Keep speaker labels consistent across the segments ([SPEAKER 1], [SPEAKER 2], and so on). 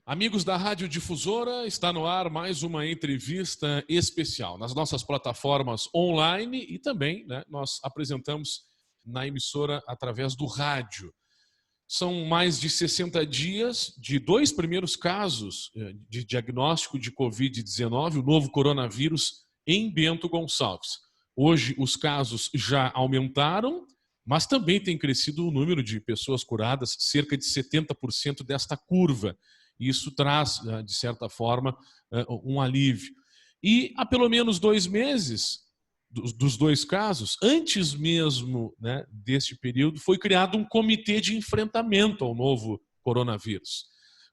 [SPEAKER 1] Amigos da Rádio Difusora, está no ar mais uma entrevista especial nas nossas plataformas online e também nós apresentamos na emissora através do rádio. São mais de 60 dias de dois primeiros casos de diagnóstico de Covid-19, o novo coronavírus, em Bento Gonçalves. Hoje os casos já aumentaram, mas também tem crescido o número de pessoas curadas, cerca de 70% desta curva. Isso traz, de certa forma, um alívio. E há pelo menos 2 meses, dos dois casos, antes mesmo deste período, foi criado um comitê de enfrentamento ao novo coronavírus,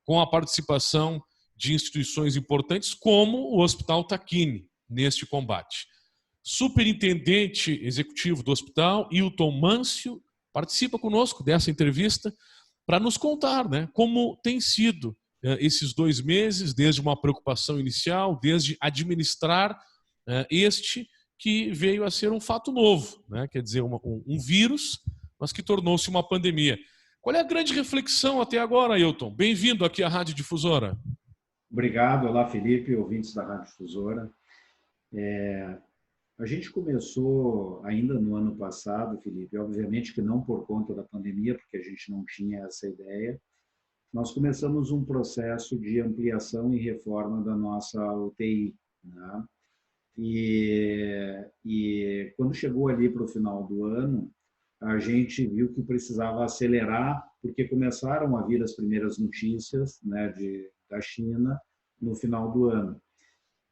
[SPEAKER 1] com a participação de instituições importantes como o Hospital Tacchini neste combate. Superintendente executivo do hospital, Hilton Mâncio, participa conosco dessa entrevista para nos contar como tem sido esses 2 meses, desde uma preocupação inicial, desde administrar este que veio a ser um fato novo, quer dizer, um vírus, mas que tornou-se uma pandemia. Qual é a grande reflexão até agora, Hilton? Bem-vindo aqui à Rádio Difusora.
[SPEAKER 2] Obrigado. Olá, Felipe, ouvintes da Rádio Difusora. A gente começou ainda no ano passado, Felipe, obviamente que não por conta da pandemia, porque a gente não tinha essa ideia. Nós começamos um processo de ampliação e reforma da nossa UTI, E quando chegou ali para o final do ano, a gente viu que precisava acelerar, porque começaram a vir as primeiras notícias da China no final do ano.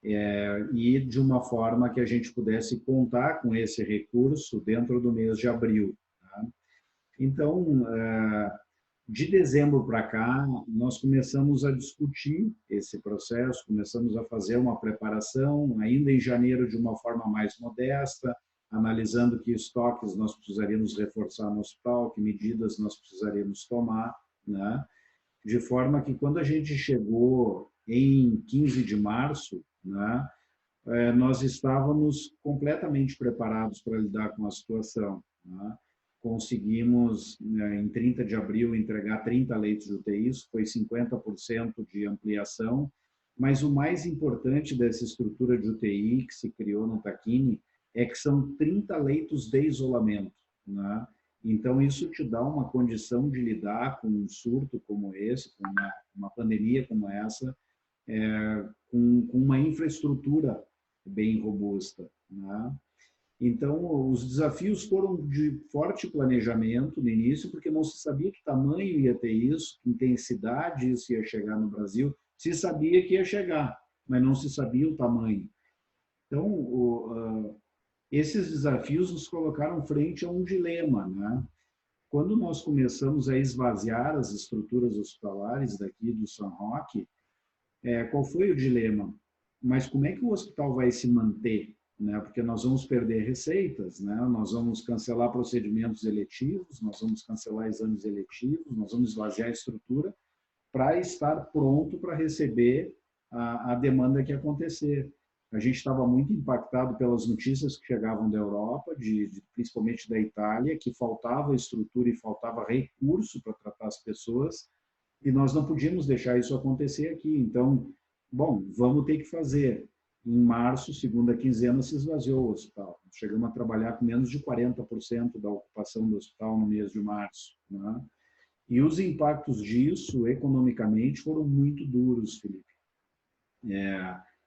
[SPEAKER 2] E de uma forma que a gente pudesse contar com esse recurso dentro do mês de abril. Então, de dezembro para cá, nós começamos a discutir esse processo, começamos a fazer uma preparação, ainda em janeiro de uma forma mais modesta, analisando que estoques nós precisaríamos reforçar no hospital, que medidas nós precisaríamos tomar, de forma que quando a gente chegou em 15 de março, nós estávamos completamente preparados para lidar com a situação. Conseguimos, em 30 de abril, entregar 30 leitos de UTI, isso foi 50% de ampliação, mas o mais importante dessa estrutura de UTI que se criou no Tacchini é que são 30 leitos de isolamento. Então, isso te dá uma condição de lidar com um surto como esse, com uma pandemia como essa, com uma infraestrutura bem robusta. Então, os desafios foram de forte planejamento no início, porque não se sabia que tamanho ia ter isso, que intensidade isso ia chegar no Brasil. Se sabia que ia chegar, mas não se sabia o tamanho. Então, esses desafios nos colocaram frente a um dilema. Quando nós começamos a esvaziar as estruturas hospitalares daqui do São Roque, qual foi o dilema? Mas como é que o hospital vai se manter? Porque nós vamos perder receitas, nós vamos cancelar procedimentos eletivos, nós vamos cancelar exames eletivos, nós vamos esvaziar a estrutura para estar pronto para receber a demanda que acontecer. A gente estava muito impactado pelas notícias que chegavam da Europa, principalmente da Itália, que faltava estrutura e faltava recurso para tratar as pessoas, e nós não podíamos deixar isso acontecer aqui. Então, bom, vamos ter que fazer. Em março, segunda quinzena, se esvaziou o hospital. Chegamos a trabalhar com menos de 40% da ocupação do hospital no mês de março. E os impactos disso, economicamente, foram muito duros, Felipe.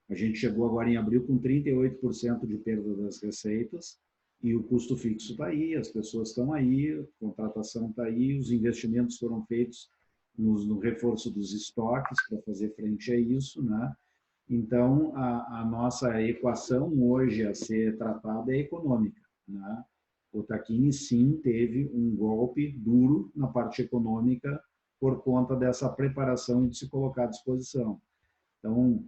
[SPEAKER 2] A gente chegou agora em abril com 38% de perda das receitas, e o custo fixo está aí, as pessoas estão aí, a contratação está aí, os investimentos foram feitos no reforço dos estoques para fazer frente a isso, Então, a nossa equação hoje a ser tratada é econômica. O Tacchini, sim, teve um golpe duro na parte econômica por conta dessa preparação e de se colocar à disposição. Então,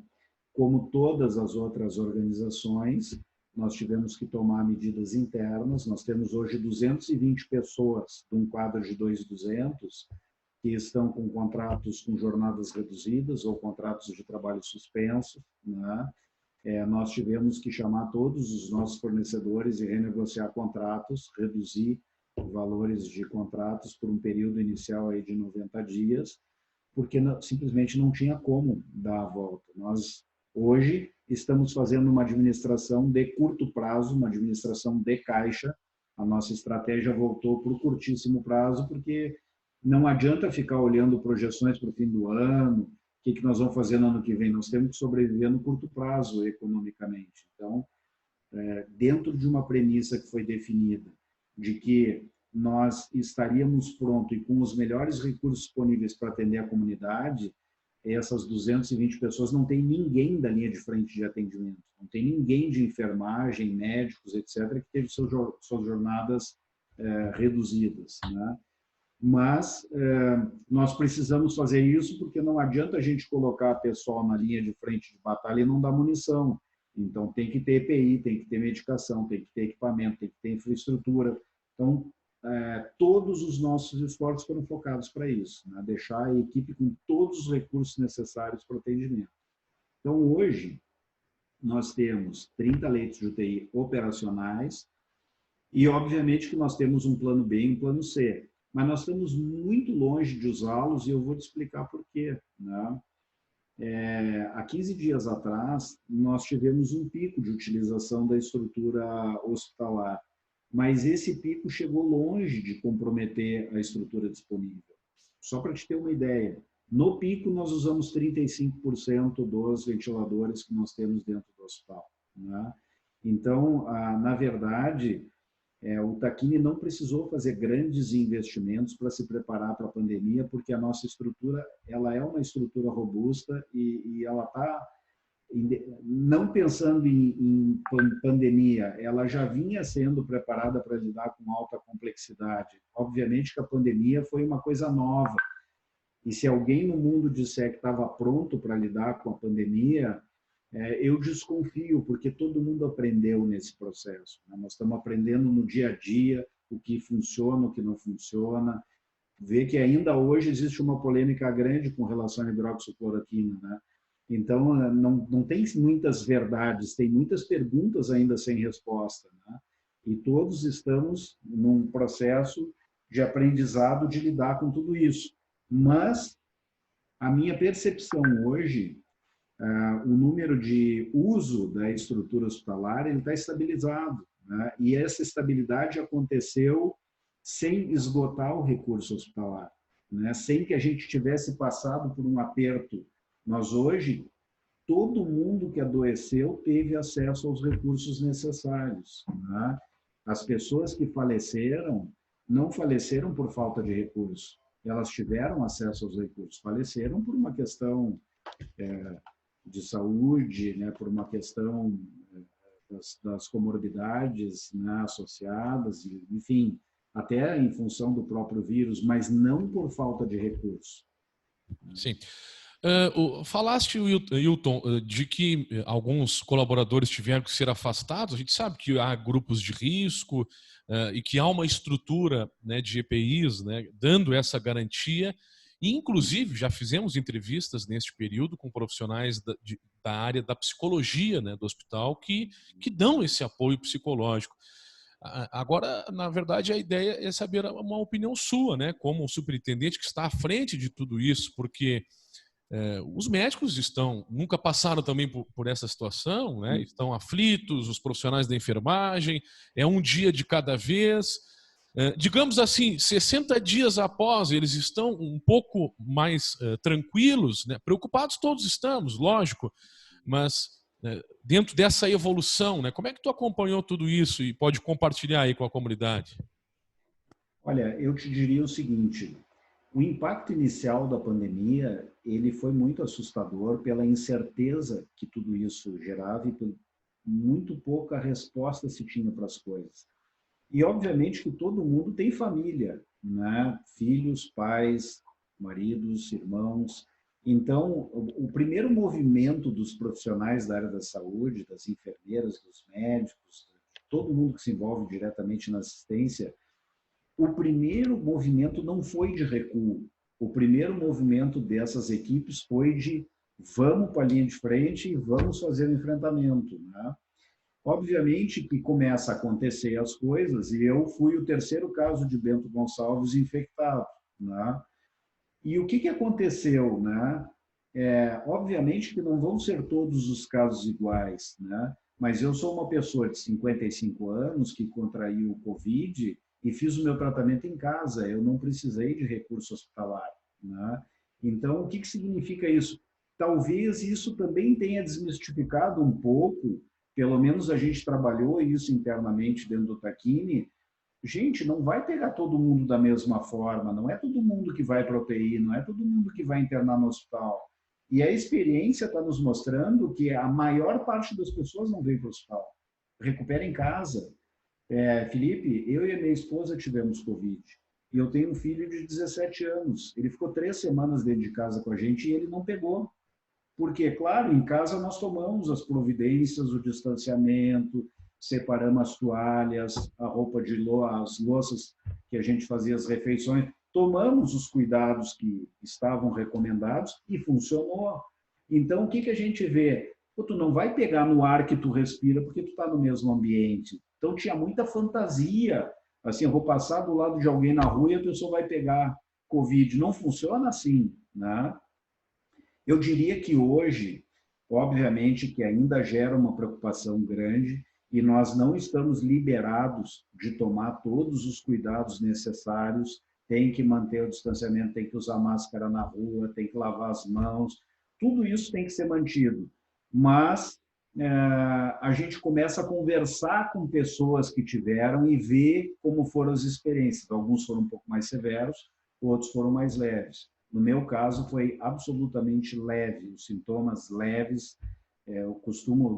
[SPEAKER 2] como todas as outras organizações, nós tivemos que tomar medidas internas. Nós temos hoje 220 pessoas de um quadro de 2.200 que estão com contratos com jornadas reduzidas ou contratos de trabalho suspenso. Nós tivemos que chamar todos os nossos fornecedores e renegociar contratos, reduzir valores de contratos por um período inicial aí de 90 dias, porque simplesmente não tinha como dar a volta. Nós, hoje, estamos fazendo uma administração de curto prazo, uma administração de caixa. A nossa estratégia voltou para o curtíssimo prazo, porque não adianta ficar olhando projeções para o fim do ano, o que nós vamos fazer no ano que vem. Nós temos que sobreviver no curto prazo, economicamente. Então, dentro de uma premissa que foi definida, de que nós estaríamos prontos e com os melhores recursos disponíveis para atender a comunidade, essas 220 pessoas, não tem ninguém da linha de frente de atendimento, não tem ninguém de enfermagem, médicos, etc., que teve suas jornadas reduzidas, né? Mas nós precisamos fazer isso porque não adianta a gente colocar a pessoa na linha de frente de batalha e não dar munição. Então, tem que ter EPI, tem que ter medicação, tem que ter equipamento, tem que ter infraestrutura. Então, todos os nossos esforços foram focados para isso, né? Deixar a equipe com todos os recursos necessários para o atendimento. Então, hoje, nós temos 30 leitos de UTI operacionais e, obviamente, que nós temos um plano B e um plano C, mas nós estamos muito longe de usá-los e eu vou te explicar por quê, né? Há 15 dias atrás, nós tivemos um pico de utilização da estrutura hospitalar, mas esse pico chegou longe de comprometer a estrutura disponível. Só para te ter uma ideia, no pico nós usamos 35% dos ventiladores que nós temos dentro do hospital, né? Então, na verdade, o Tacchini não precisou fazer grandes investimentos para se preparar para a pandemia, porque a nossa estrutura ela é uma estrutura robusta e ela está, não pensando em pandemia, ela já vinha sendo preparada para lidar com alta complexidade. Obviamente que a pandemia foi uma coisa nova, e se alguém no mundo disser que estava pronto para lidar com a pandemia, eu desconfio, porque todo mundo aprendeu nesse processo, né? Nós estamos aprendendo no dia a dia o que funciona, o que não funciona. Vê que ainda hoje existe uma polêmica grande com relação à hidroxicloroquina, né? Então, não tem muitas verdades, tem muitas perguntas ainda sem resposta, né? E todos estamos num processo de aprendizado de lidar com tudo isso. Mas a minha percepção hoje, o número de uso da estrutura hospitalar ele está estabilizado, né? E essa estabilidade aconteceu sem esgotar o recurso hospitalar, né? Sem que a gente tivesse passado por um aperto. Nós hoje, todo mundo que adoeceu teve acesso aos recursos necessários, né? As pessoas que faleceram, não faleceram por falta de recurso, elas tiveram acesso aos recursos, faleceram por uma questão de saúde, né, por uma questão das comorbidades, né, associadas, enfim, até em função do próprio vírus, mas não por falta de recursos.
[SPEAKER 1] Sim. Falaste, Hilton, de que alguns colaboradores tiveram que ser afastados. A gente sabe que há grupos de risco e que há uma estrutura, né, de EPIs, né, dando essa garantia. E, inclusive, já fizemos entrevistas neste período com profissionais da área da psicologia, né, do hospital que dão esse apoio psicológico. Agora, na verdade, a ideia é saber uma opinião sua, né, como um superintendente que está à frente de tudo isso, porque os médicos nunca passaram também por essa situação, né, estão aflitos, os profissionais da enfermagem, é um dia de cada vez. Digamos assim, 60 dias após, eles estão um pouco mais tranquilos, né? Preocupados todos estamos, lógico, mas dentro dessa evolução, né? Como é que tu acompanhou tudo isso e pode compartilhar aí com a comunidade?
[SPEAKER 2] Olha, eu te diria o seguinte, o impacto inicial da pandemia, ele foi muito assustador pela incerteza que tudo isso gerava e por muito pouca resposta se tinha para as coisas. E, obviamente, que todo mundo tem família, né? Filhos, pais, maridos, irmãos. Então, o primeiro movimento dos profissionais da área da saúde, das enfermeiras, dos médicos, todo mundo que se envolve diretamente na assistência, o primeiro movimento não foi de recuo. O primeiro movimento dessas equipes foi de vamos para a linha de frente e vamos fazer o enfrentamento, né? Obviamente que começa a acontecer as coisas e eu fui o terceiro caso de Bento Gonçalves infectado, né? E o que aconteceu, né? Obviamente que não vão ser todos os casos iguais, né? Mas eu sou uma pessoa de 55 anos que contraiu o Covid e fiz o meu tratamento em casa, eu não precisei de recurso hospitalar, né? Então, o que significa isso? Talvez isso também tenha desmistificado um pouco, pelo menos a gente trabalhou isso internamente dentro do Takine. Gente, não vai pegar todo mundo da mesma forma, não é todo mundo que vai para a UTI, não é todo mundo que vai internar no hospital. E a experiência está nos mostrando que a maior parte das pessoas não veio para o hospital. Recupera em casa. Felipe, eu e a minha esposa tivemos Covid. E eu tenho um filho de 17 anos. Ele ficou 3 semanas dentro de casa com a gente e ele não pegou. Porque, claro, em casa nós tomamos as providências, o distanciamento, separamos as toalhas, a roupa de as louças que a gente fazia as refeições, tomamos os cuidados que estavam recomendados e funcionou. Então, o que a gente vê? Pô, tu não vai pegar no ar que tu respira porque tu está no mesmo ambiente. Então, tinha muita fantasia. Assim, eu vou passar do lado de alguém na rua e a pessoa vai pegar Covid. Não funciona assim, né? Eu diria que hoje, obviamente, que ainda gera uma preocupação grande e nós não estamos liberados de tomar todos os cuidados necessários, tem que manter o distanciamento, tem que usar máscara na rua, tem que lavar as mãos, tudo isso tem que ser mantido. Mas a gente começa a conversar com pessoas que tiveram e ver como foram as experiências. Alguns foram um pouco mais severos, outros foram mais leves. No meu caso, foi absolutamente leve, os sintomas leves. Eu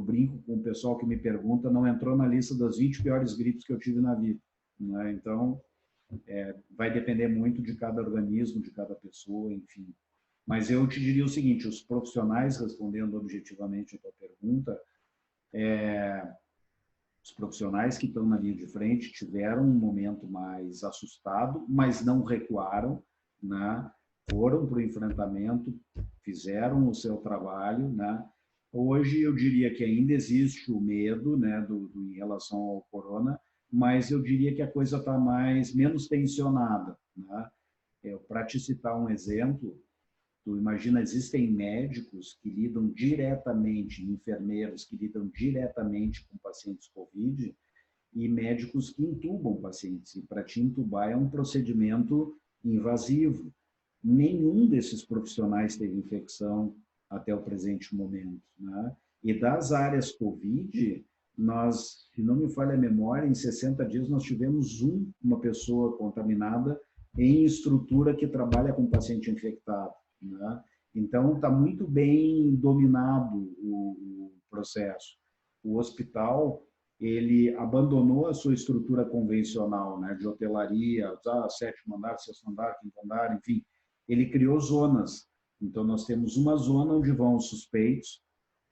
[SPEAKER 2] brinco com o pessoal que me pergunta, não entrou na lista das 20 piores gripes que eu tive na vida, né? Então, vai depender muito de cada organismo, de cada pessoa, enfim. Mas eu te diria o seguinte, os profissionais, respondendo objetivamente a tua pergunta, os profissionais que estão na linha de frente tiveram um momento mais assustado, mas não recuaram, né? Foram para o enfrentamento, fizeram o seu trabalho, né? Hoje eu diria que ainda existe o medo, né, em relação ao corona, mas eu diria que a coisa está menos tensionada, né? Para te citar um exemplo, tu imagina, existem médicos que lidam diretamente, enfermeiros que lidam diretamente com pacientes COVID e médicos que intubam pacientes. E para te intubar é um procedimento invasivo. Nenhum desses profissionais teve infecção até o presente momento, né? E das áreas COVID, nós, se não me falha a memória, em 60 dias nós tivemos uma pessoa contaminada em estrutura que trabalha com paciente infectado, né? Então, está muito bem dominado o processo. O hospital, ele abandonou a sua estrutura convencional, né, de hotelaria, 7º andar, 6º andar, 5º andar, enfim. Ele criou zonas. Então, nós temos uma zona onde vão os suspeitos,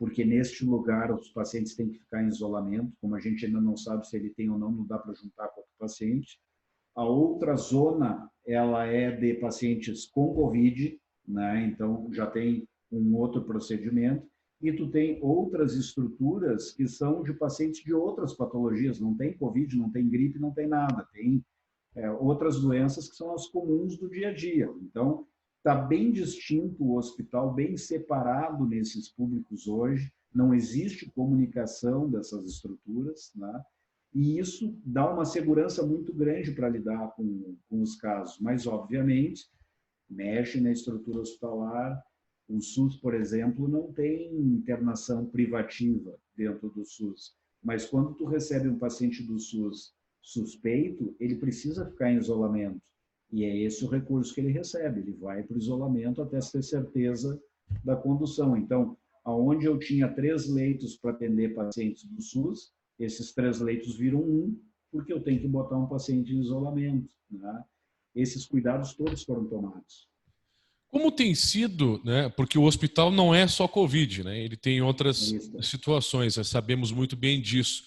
[SPEAKER 2] porque neste lugar os pacientes têm que ficar em isolamento. Como a gente ainda não sabe se ele tem ou não dá para juntar com outro paciente. A outra zona, ela é de pacientes com COVID, né? Então, já tem um outro procedimento. E tu tem outras estruturas que são de pacientes de outras patologias. Não tem COVID, não tem gripe, não tem nada. Tem outras doenças que são as comuns do dia a dia. Então, está bem distinto o hospital, bem separado nesses públicos hoje, não existe comunicação dessas estruturas, né? E isso dá uma segurança muito grande para lidar com os casos, mas, obviamente, mexe na estrutura hospitalar. O SUS, por exemplo, não tem internação privativa dentro do SUS, mas quando tu recebe um paciente do SUS suspeito, ele precisa ficar em isolamento. E é esse o recurso que ele recebe. Ele vai para o isolamento até ter certeza da condução. Então, aonde eu tinha 3 leitos para atender pacientes do SUS, esses 3 leitos viram 1, porque eu tenho que botar um paciente em isolamento, né? Esses cuidados todos foram tomados.
[SPEAKER 1] Como tem sido, né? Porque o hospital não é só Covid, né? Ele tem outras situações, sabemos muito bem disso.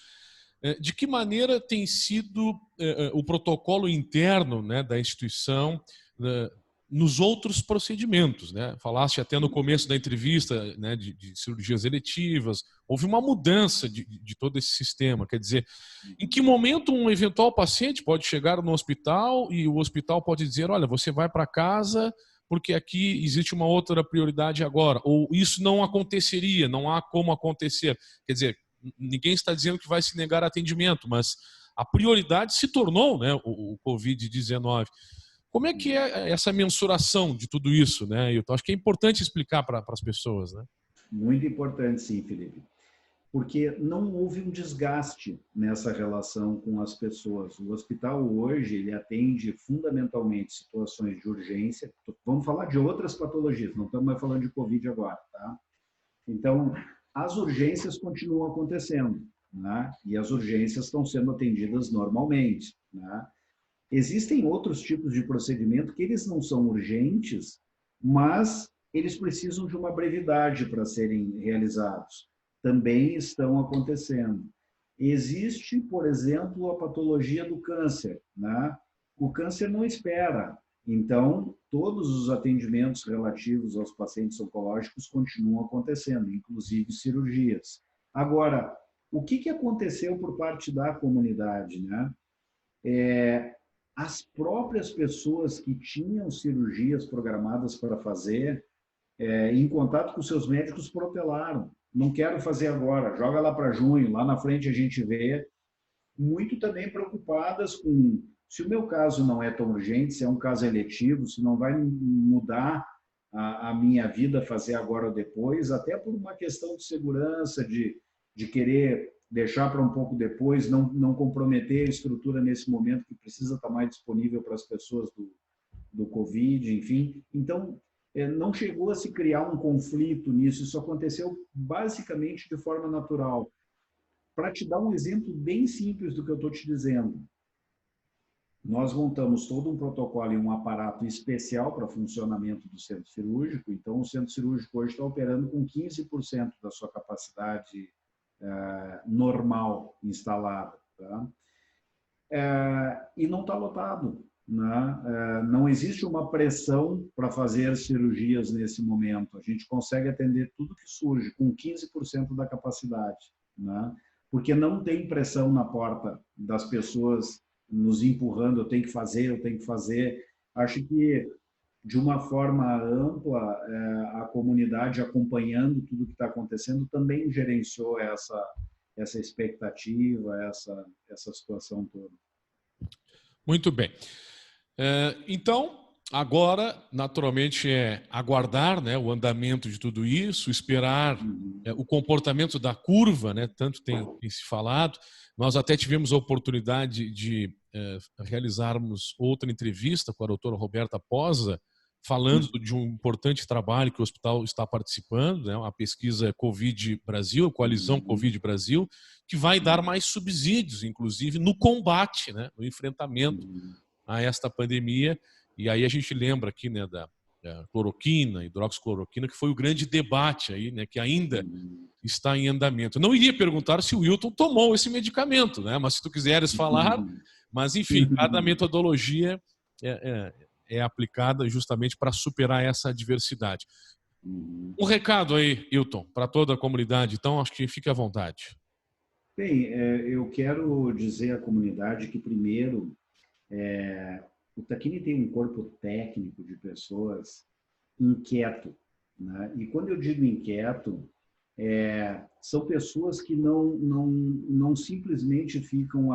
[SPEAKER 1] De que maneira tem sido o protocolo interno, né, da instituição nos outros procedimentos, né? Falaste até no começo da entrevista, né, de cirurgias eletivas. Houve uma mudança de todo esse sistema. Quer dizer, em que momento um eventual paciente pode chegar no hospital e o hospital pode dizer, olha, você vai para casa porque aqui existe uma outra prioridade agora, ou isso não aconteceria, não há como acontecer. Quer dizer, ninguém está dizendo que vai se negar atendimento, mas a prioridade se tornou, né, o Covid-19. Como é que é essa mensuração de tudo isso, né? Eu acho que é importante explicar para as pessoas, né?
[SPEAKER 2] Muito importante, sim, Felipe. Porque não houve um desgaste nessa relação com as pessoas. O hospital hoje, ele atende fundamentalmente situações de urgência. Vamos falar de outras patologias, não estamos mais falando de Covid agora, tá? Então, as urgências continuam acontecendo, né? E as urgências estão sendo atendidas normalmente, né? Existem outros tipos de procedimento que eles não são urgentes, mas eles precisam de uma brevidade para serem realizados. Também estão acontecendo. Existe, por exemplo, a patologia do câncer, né? O câncer não espera. Então, todos os atendimentos relativos aos pacientes oncológicos continuam acontecendo, inclusive cirurgias. Agora, o que aconteceu por parte da comunidade, né? As próprias pessoas que tinham cirurgias programadas para fazer, em contato com seus médicos, protelaram. Não quero fazer agora, joga lá para junho, lá na frente a gente vê. Muito também preocupadas com se o meu caso não é tão urgente, se é um caso eletivo, se não vai mudar a minha vida fazer agora ou depois, até por uma questão de segurança, de querer deixar para um pouco depois, não comprometer a estrutura nesse momento que precisa estar mais disponível para as pessoas do Covid, enfim. Então, não chegou a se criar um conflito nisso, isso aconteceu basicamente de forma natural. Para te dar um exemplo bem simples do que eu estou te dizendo, nós montamos todo um protocolo e um aparato especial para funcionamento do centro cirúrgico. Então, o centro cirúrgico hoje está operando com 15% da sua capacidade normal instalada. Tá? E não está lotado. Né? Não existe uma pressão para fazer cirurgias nesse momento. A gente consegue atender tudo que surge com 15% da capacidade. Né? Porque não tem pressão na porta das pessoas nos empurrando, eu tenho que fazer, eu tenho que fazer. Acho que, de uma forma ampla, a comunidade acompanhando tudo que está acontecendo também gerenciou essa expectativa, essa situação toda.
[SPEAKER 1] Muito bem. Então, agora, naturalmente, é aguardar, né, o andamento de tudo isso, esperar o comportamento da curva, né, tanto tem se falado. Nós até tivemos a oportunidade de realizarmos outra entrevista com a doutora Roberta Posa, falando de um importante trabalho que o hospital está participando, né, a pesquisa Covid Brasil, a coalizão Covid Brasil, que vai dar mais subsídios, inclusive, no combate, né, no enfrentamento a esta pandemia. E aí a gente lembra aqui, né, da cloroquina, hidroxicloroquina, que foi o grande debate aí, né, que ainda está em andamento. Eu não iria perguntar se o Wilton tomou esse medicamento, né, mas se tu quiseres falar, mas enfim, cada metodologia é aplicada justamente para superar essa adversidade. Um recado aí, Wilton, para toda a comunidade, então acho que fique à vontade.
[SPEAKER 2] Bem, eu quero dizer à comunidade que, primeiro, o Takine tem um corpo técnico de pessoas inquieto, né? E quando eu digo inquieto, são pessoas que não simplesmente ficam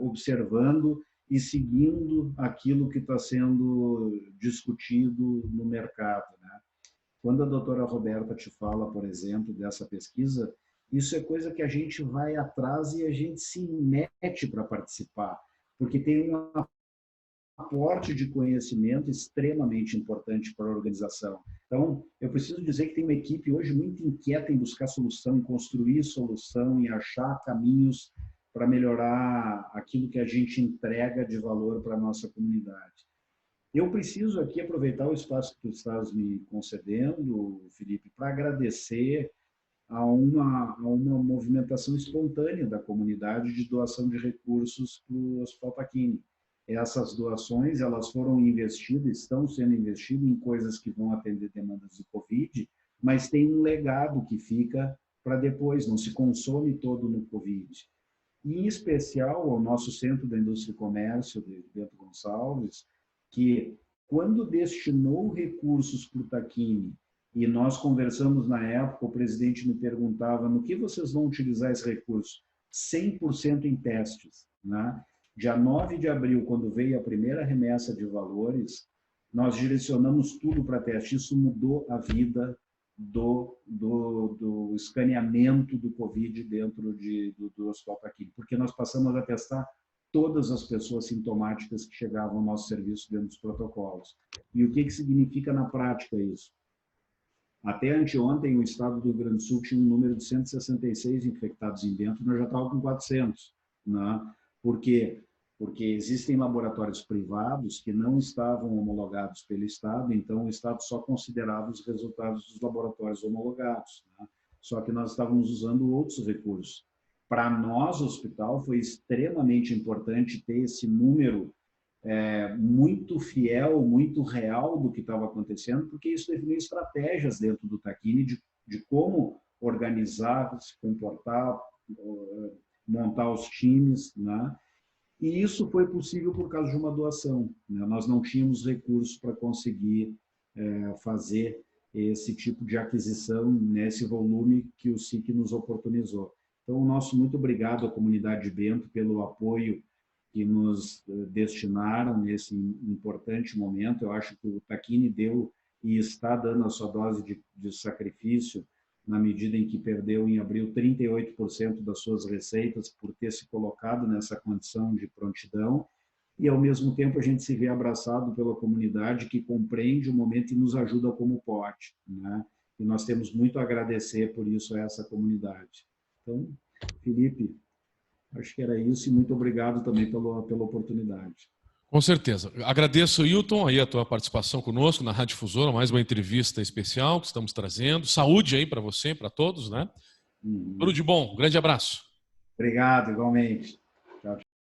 [SPEAKER 2] observando e seguindo aquilo que está sendo discutido no mercado, né? Quando a doutora Roberta te fala, por exemplo, dessa pesquisa, isso é coisa que a gente vai atrás e a gente se mete para participar, porque tem um aporte de conhecimento extremamente importante para a organização. Então, eu preciso dizer que tem uma equipe hoje muito inquieta em buscar solução, em construir solução, em achar caminhos para melhorar aquilo que a gente entrega de valor para a nossa comunidade. Eu preciso aqui aproveitar o espaço que tu estás me concedendo, Felipe, para agradecer a uma movimentação espontânea da comunidade de doação de recursos para o Hospital Takine. Essas doações, elas foram investidas, estão sendo investidas em coisas que vão atender demandas de Covid, mas tem um legado que fica para depois, não se consome todo no Covid. E, em especial, ao nosso Centro da Indústria e Comércio, de Bento Gonçalves, que quando destinou recursos para o Takine, e nós conversamos na época, o presidente me perguntava no que vocês vão utilizar esse recurso? 100% em testes, né? Dia 9 de abril, quando veio a primeira remessa de valores, nós direcionamos tudo para teste. Isso mudou a vida do escaneamento do Covid dentro do Hospital Takine, porque nós passamos a testar todas as pessoas sintomáticas que chegavam ao nosso serviço dentro dos protocolos. E o que significa na prática isso? Até anteontem, o estado do Rio Grande do Sul tinha um número de 166 infectados em dentro, nós já estávamos com 400. Né? Por quê? Porque existem laboratórios privados que não estavam homologados pelo Estado, então o Estado só considerava os resultados dos laboratórios homologados. Né? Só que nós estávamos usando outros recursos. Para nós, hospital, foi extremamente importante ter esse número muito fiel, muito real do que estava acontecendo, porque isso definiu estratégias dentro do Takine de como organizar, se comportar, montar os times, né? E isso foi possível por causa de uma doação, né? Nós não tínhamos recursos para conseguir fazer esse tipo de aquisição nesse volume que o SIC nos oportunizou. Então, nosso muito obrigado à comunidade de Bento pelo apoio que nos destinaram nesse importante momento. Eu acho que o Takine deu e está dando a sua dose de sacrifício na medida em que perdeu em abril 38% das suas receitas por ter se colocado nessa condição de prontidão, e ao mesmo tempo a gente se vê abraçado pela comunidade que compreende o momento e nos ajuda como pode, né? E nós temos muito a agradecer por isso a essa comunidade. Então, Felipe, acho que era isso, e muito obrigado também pela oportunidade.
[SPEAKER 1] Com certeza. Agradeço, Hilton, aí a tua participação conosco na Rádio Difusora, mais uma entrevista especial que estamos trazendo. Saúde aí para você, para todos, né? Tudo de bom. Um grande abraço.
[SPEAKER 2] Obrigado, igualmente.